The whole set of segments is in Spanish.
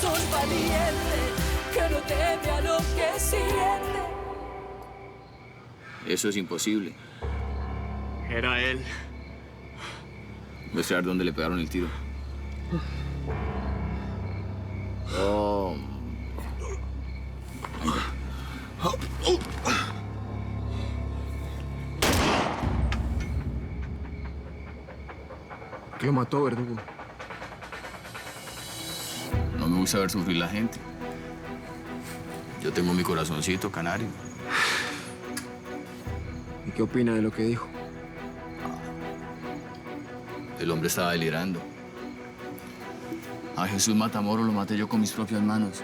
corazón valiente que no teme a lo que siente. Eso es imposible. Era él. Voy a saber dónde le pegaron el tiro. Oh. ¿Qué lo mató, verdugo? No me gusta ver sufrir la gente. Yo tengo mi corazoncito canario. ¿Y qué opina de lo que dijo? El hombre estaba delirando. A Jesús Matamoros lo maté yo con mis propias manos.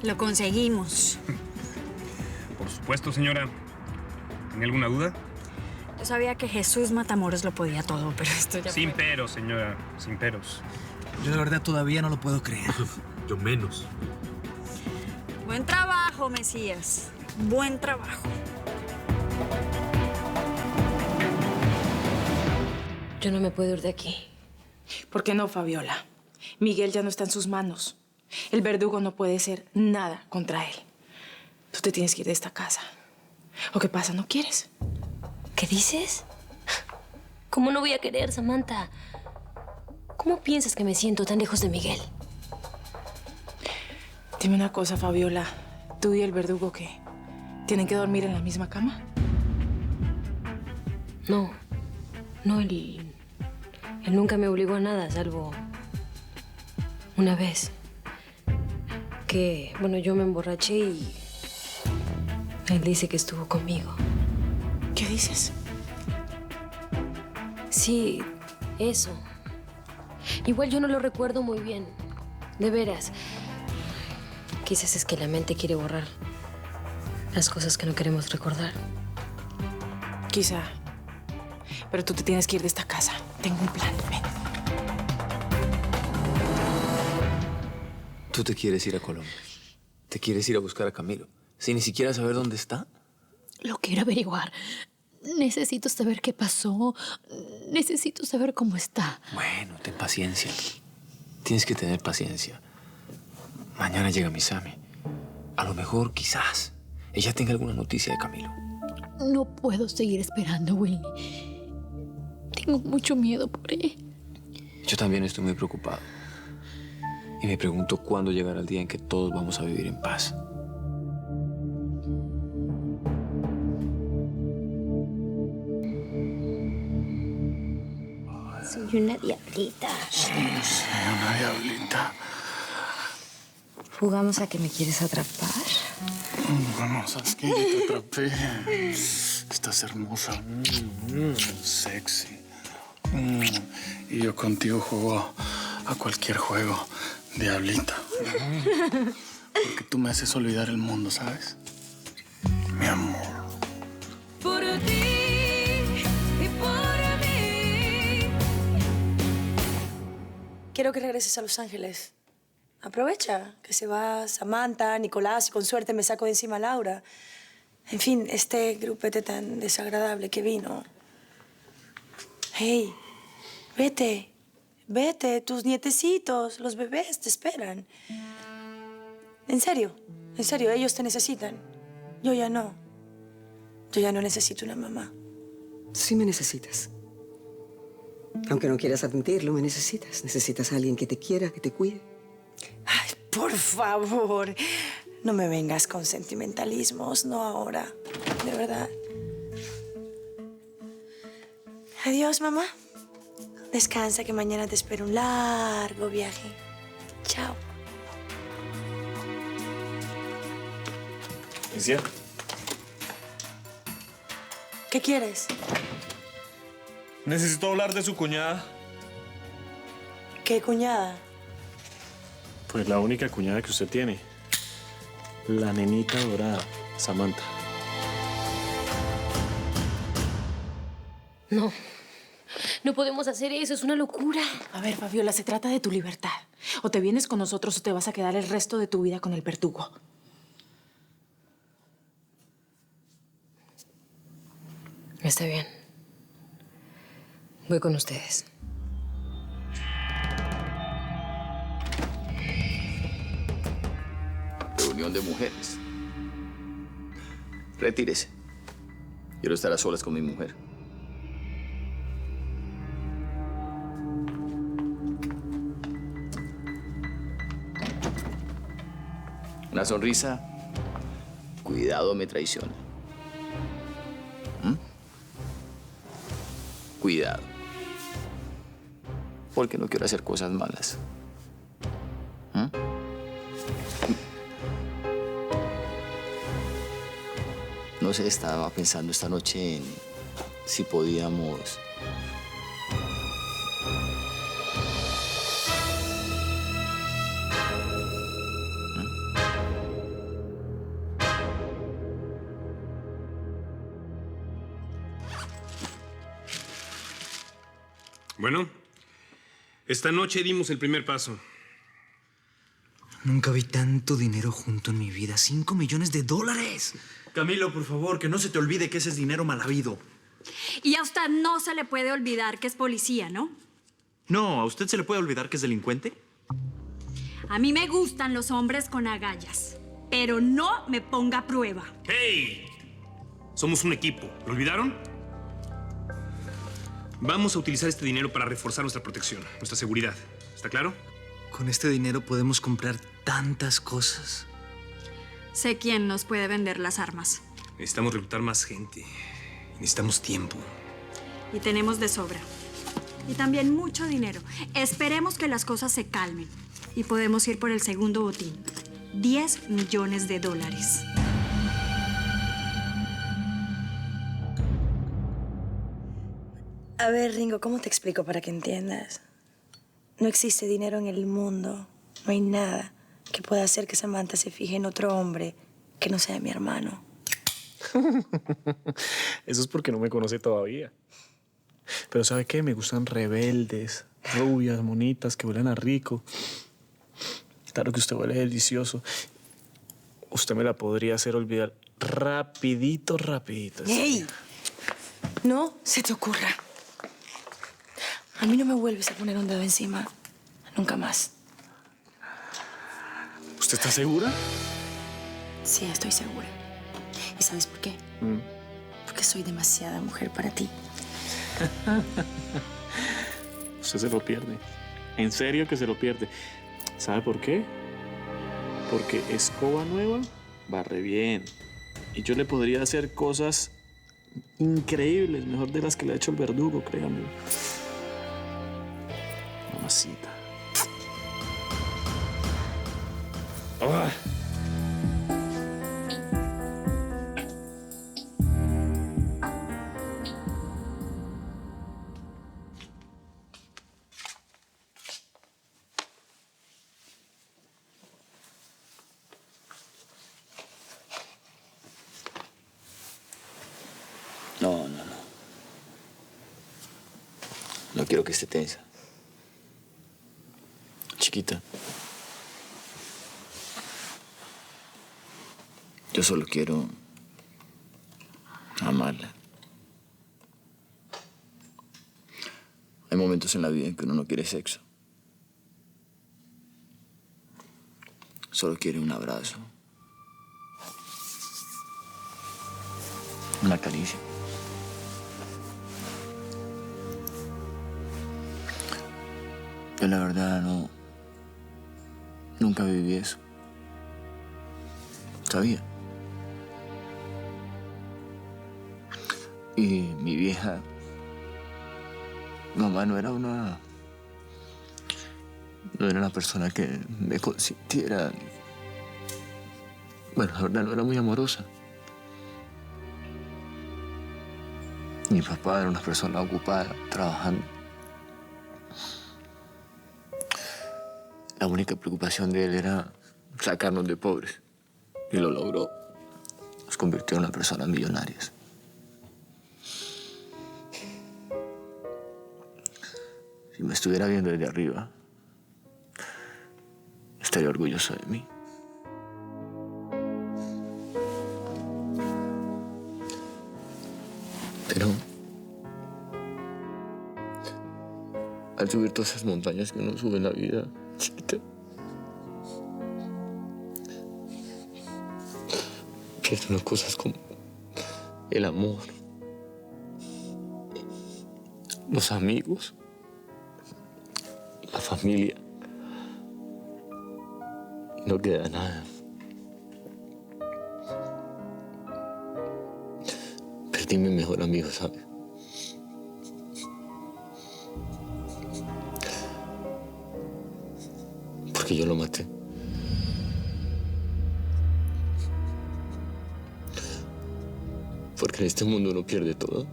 Lo conseguimos. Por supuesto, señora. ¿Tiene alguna duda? Yo sabía que Jesús Matamoros lo podía todo, pero esto ya Sin fue... peros, señora. Sin peros. Yo de verdad todavía no lo puedo creer. Yo menos. Buen trabajo, Mesías. Buen trabajo. Yo no me puedo ir de aquí. ¿Por qué no, Fabiola? Miguel ya no está en sus manos. El verdugo no puede hacer nada contra él. Tú te tienes que ir de esta casa. ¿O qué pasa? ¿No quieres? ¿Qué dices? ¿Cómo no voy a querer, Samantha? ¿Cómo piensas que me siento tan lejos de Miguel? Dime una cosa, Fabiola. ¿Tú y el verdugo qué? ¿Tienen que dormir en la misma cama? No. No, él nunca me obligó a nada, salvo una vez. Que, bueno, yo me emborraché y él dice que estuvo conmigo. ¿Qué dices? Sí, eso. Igual yo no lo recuerdo muy bien. De veras. Quizás es que la mente quiere borrar las cosas que no queremos recordar. Quizá. Pero tú te tienes que ir de esta casa. Tengo un plan. Ven. Tú te quieres ir a Colombia. Te quieres ir a buscar a Camilo. Sin ni siquiera saber dónde está. Lo quiero averiguar. Necesito saber qué pasó. Necesito saber cómo está. Bueno, ten paciencia. Tienes que tener paciencia. Mañana llega Misami. A lo mejor, quizás, ella tenga alguna noticia de Camilo. No puedo seguir esperando, Willy. Tengo mucho miedo por él. Yo también estoy muy preocupado. Y me pregunto cuándo llegará el día en que todos vamos a vivir en paz. Soy una diablita. Sí, una diablita. ¿Jugamos a que me quieres atrapar? Bueno, ¿sabes qué? Yo te atrapé. Estás hermosa. Sexy. Y yo contigo juego a cualquier juego, diablita. Porque tú me haces olvidar el mundo, ¿sabes? Mi amor. Por ti y por mí. Quiero que regreses a Los Ángeles. Aprovecha que se va Samantha, Nicolás y con suerte me saco de encima a Laura. En fin, este grupete tan desagradable que vino. Hey, vete. Vete, tus nietecitos, los bebés te esperan. En serio, ellos te necesitan. Yo ya no. Yo ya no necesito una mamá. Sí me necesitas. Aunque no quieras admitirlo, me necesitas. Necesitas a alguien que te quiera, que te cuide. Ay, por favor, no me vengas con sentimentalismos, no ahora, de verdad. Adiós, mamá. Descansa, que mañana te espera un largo viaje. Chao. Alicia. ¿Qué quieres? Necesito hablar de su cuñada. ¿Qué cuñada? Pues la única cuñada que usted tiene. La nenita dorada, Samantha. No. No podemos hacer eso, es una locura. A ver, Fabiola, se trata de tu libertad. O te vienes con nosotros o te vas a quedar el resto de tu vida con el verdugo. Está bien. Voy con ustedes. Reunión de mujeres. Retírese. Quiero estar a solas con mi mujer. Una sonrisa. Cuidado, me traiciona. ¿Mm? Cuidado. Porque no quiero hacer cosas malas. ¿Mm? No sé, estaba pensando esta noche en si podíamos... Bueno, esta noche dimos el primer paso. Nunca vi tanto dinero junto en mi vida. $5 millones. Camilo, por favor, que no se te olvide que ese es dinero mal habido. Y a usted no se le puede olvidar que es policía, ¿no? No, ¿a usted se le puede olvidar que es delincuente? A mí me gustan los hombres con agallas, pero no me ponga a prueba. ¡Hey! Somos un equipo. ¿Lo olvidaron? Vamos a utilizar este dinero para reforzar nuestra protección, nuestra seguridad. ¿Está claro? Con este dinero podemos comprar tantas cosas. Sé quién nos puede vender las armas. Necesitamos reclutar más gente. Necesitamos tiempo. Y tenemos de sobra. Y también mucho dinero. Esperemos que las cosas se calmen. Y podemos ir por el segundo botín. $10 millones. A ver, Ringo, ¿cómo te explico para que entiendas? No existe dinero en el mundo. No hay nada que pueda hacer que Samantha se fije en otro hombre que no sea mi hermano. Eso es porque no me conoce todavía. Pero ¿sabe qué? Me gustan rebeldes, rubias, monitas, que huelen a rico. Claro que usted huele delicioso. Usted me la podría hacer olvidar rapidito. ¡Ey! No se te ocurra. A mí no me vuelves a poner un dedo encima. Nunca más. ¿Usted está segura? Sí, estoy segura. ¿Y sabes por qué? Porque soy demasiada mujer para ti. Usted se lo pierde. En serio que se lo pierde. ¿Sabe por qué? Porque escoba nueva barre bien. Y yo le podría hacer cosas increíbles, mejor de las que le ha hecho el verdugo, créame. Mamacita. ¡Ah! No. No quiero que esté tensa. Chiquita. Yo solo quiero amarla. Hay momentos en la vida en que uno no quiere sexo. Solo quiere un abrazo. Una caricia. Yo la verdad nunca viví eso. ¿Sabía? Y mi vieja, mamá no era una persona que me consintiera. Bueno, la verdad no era muy amorosa. Mi papá era una persona ocupada, trabajando. La única preocupación de él era sacarnos de pobres. Y lo logró. Nos convirtió en una persona millonarias. Si me estuviera viendo desde arriba, estaría orgulloso de mí. Pero al subir todas esas montañas que uno sube en la vida, chiquita, pierden las cosas como el amor, los amigos, la familia. No queda nada. Perdí mi mejor amigo, ¿sabes? Porque yo lo maté. Porque en este mundo uno pierde todo.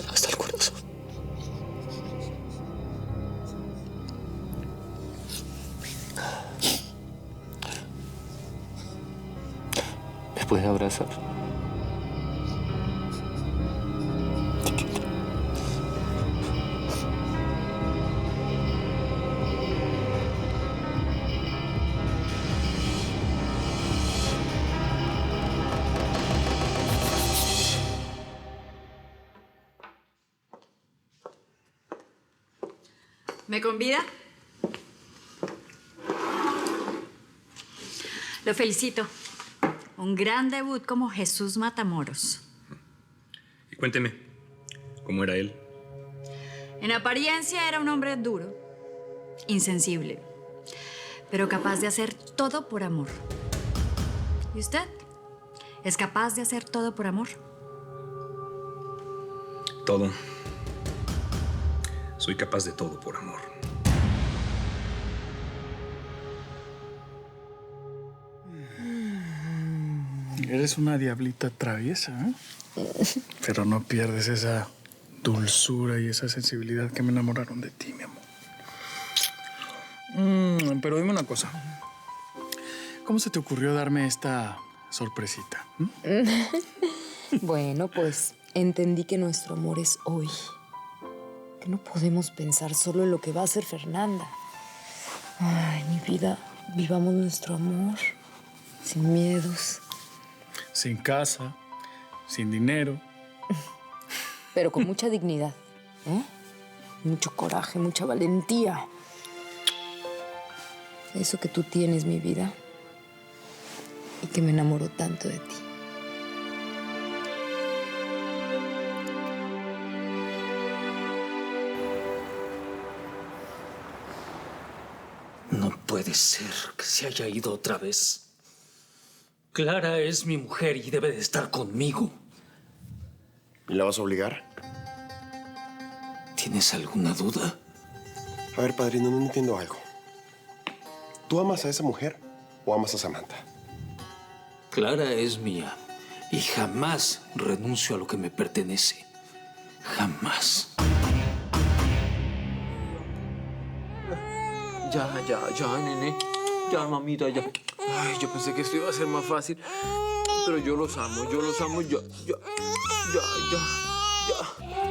Hasta el corazón. ¿Me puedes abrazar? ¿Me convida? Lo felicito. Un gran debut como Jesús Matamoros. Y cuénteme, ¿cómo era él? En apariencia era un hombre duro, insensible, pero capaz de hacer todo por amor. ¿Y usted? ¿Es capaz de hacer todo por amor? Todo. Soy capaz de todo por amor. Eres una diablita traviesa, ¿eh? Pero no pierdes esa dulzura y esa sensibilidad que me enamoraron de ti, mi amor. Pero dime una cosa. ¿Cómo se te ocurrió darme esta sorpresita? Bueno, pues entendí que nuestro amor es hoy. Que no podemos pensar solo en lo que va a hacer Fernanda. Ay, mi vida, vivamos nuestro amor sin miedos. Sin casa, sin dinero. Pero con mucha dignidad, ¿eh? Mucho coraje, mucha valentía. Eso que tú tienes, mi vida, y que me enamoró tanto de ti. No puede ser que se haya ido otra vez. Clara es mi mujer y debe de estar conmigo. ¿Y la vas a obligar? ¿Tienes alguna duda? A ver, padrino, no entiendo algo. ¿Tú amas a esa mujer o amas a Samantha? Clara es mía y jamás renuncio a lo que me pertenece. Jamás. Ya, nene. Ya, mamita, ya. Ay, yo pensé que esto iba a ser más fácil. Pero yo los amo, ya.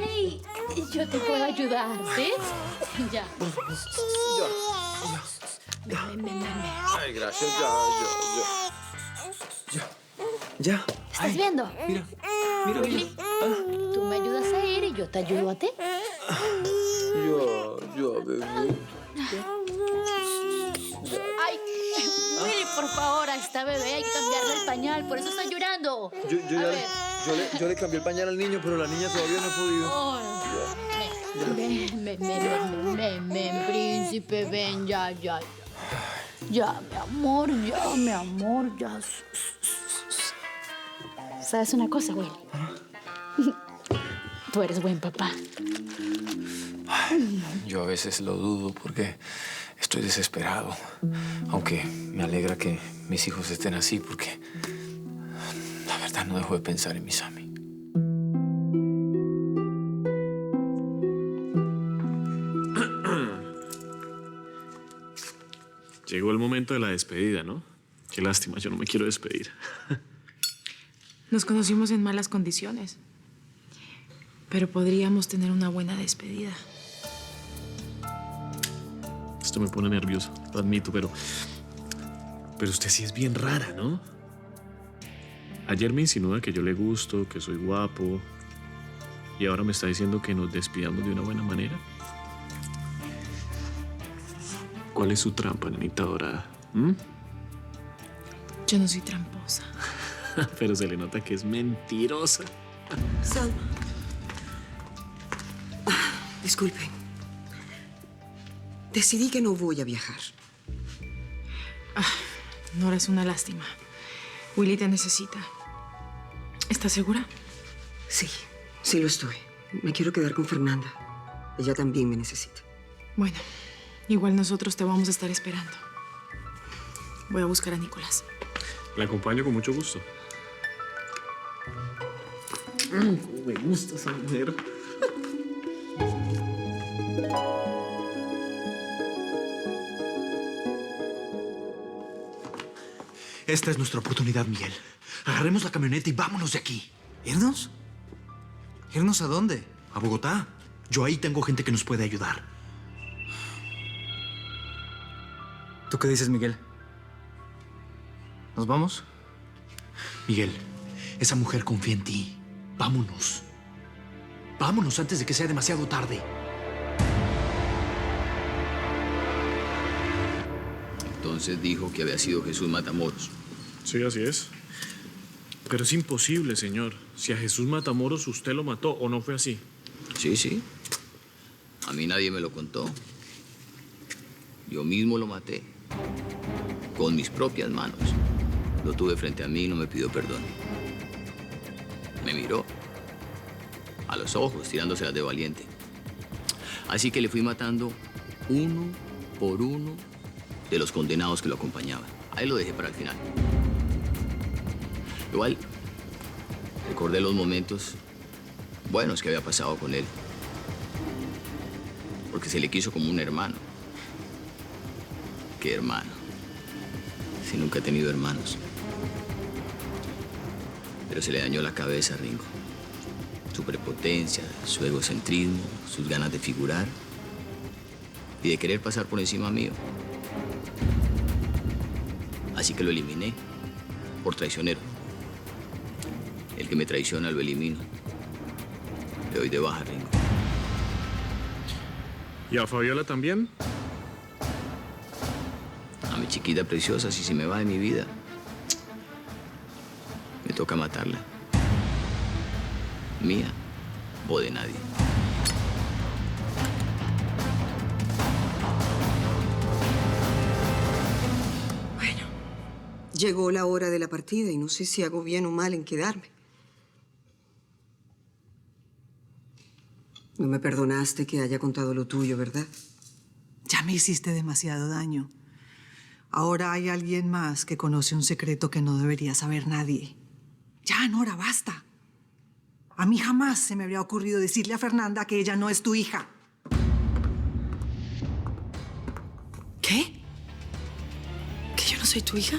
¡Ey! Yo te puedo ayudar, ¿sí? Ya. Ven. Ay, gracias, ya. ¿Estás viendo? Mira. Willy, tú me ayudas a ir y yo te ayudo a ti. Ya, bebé. Ay, Willy, por favor, a esta bebé hay que cambiarle el pañal, por eso está llorando. Yo le cambié el pañal al niño, pero la niña todavía no ha podido. Ven, príncipe, ven, ya. Ya, mi amor, ya. ¿Sabes una cosa, Willy? Tú eres buen papá. Yo a veces lo dudo porque estoy desesperado. Aunque me alegra que mis hijos estén así porque la verdad no dejo de pensar en mi Sammy. Llegó el momento de la despedida, ¿no? Qué lástima, yo no me quiero despedir. Nos conocimos en malas condiciones, pero podríamos tener una buena despedida. Esto me pone nervioso, lo admito, pero usted sí es bien rara, ¿no? Ayer me insinúa que yo le gusto, que soy guapo. Y ahora me está diciendo que nos despidamos de una buena manera. ¿Cuál es su trampa, nenita dorada? Yo no soy tramposa. Pero se le nota que es mentirosa. Salma. Disculpen. Decidí que no voy a viajar. Nora, es una lástima. Willy te necesita. ¿Estás segura? Sí lo estoy. Me quiero quedar con Fernanda. Ella también me necesita. Bueno, igual nosotros te vamos a estar esperando. Voy a buscar a Nicolás. La acompaño con mucho gusto. Me gusta esa mujer. Esta es nuestra oportunidad, Miguel. Agarremos la camioneta y vámonos de aquí. ¿Irnos? ¿Irnos a dónde? A Bogotá. Yo ahí tengo gente que nos puede ayudar. ¿Tú qué dices, Miguel? ¿Nos vamos? Miguel, esa mujer confía en ti. Vámonos. Vámonos antes de que sea demasiado tarde. Entonces dijo que había sido Jesús Matamoros. Sí, así es. Pero es imposible, señor. Si a Jesús Matamoros usted lo mató, ¿o no fue así? Sí. A mí nadie me lo contó. Yo mismo lo maté. Con mis propias manos. Lo tuve frente a mí y no me pidió perdón. Me miró. A los ojos, tirándoselas de valiente. Así que le fui matando uno por uno de los condenados que lo acompañaban. Ahí lo dejé para el final. Igual, recordé los momentos buenos que había pasado con él. Porque se le quiso como un hermano. ¿Qué hermano? Si nunca he tenido hermanos. Pero se le dañó la cabeza a Ringo. Su prepotencia, su egocentrismo, sus ganas de figurar y de querer pasar por encima mío. Así que lo eliminé por traicionero. El que me traiciona lo elimino. Le doy de baja, Ringo. ¿Y a Fabiola también? A mi chiquita preciosa, si se me va de mi vida, me toca matarla. Mía o de nadie. Bueno, llegó la hora de la partida y no sé si hago bien o mal en quedarme. No me perdonaste que haya contado lo tuyo, ¿verdad? Ya me hiciste demasiado daño. Ahora hay alguien más que conoce un secreto que no debería saber nadie. Ya, Nora, basta. A mí jamás se me habría ocurrido decirle a Fernanda que ella no es tu hija. ¿Qué? ¿Que yo no soy tu hija?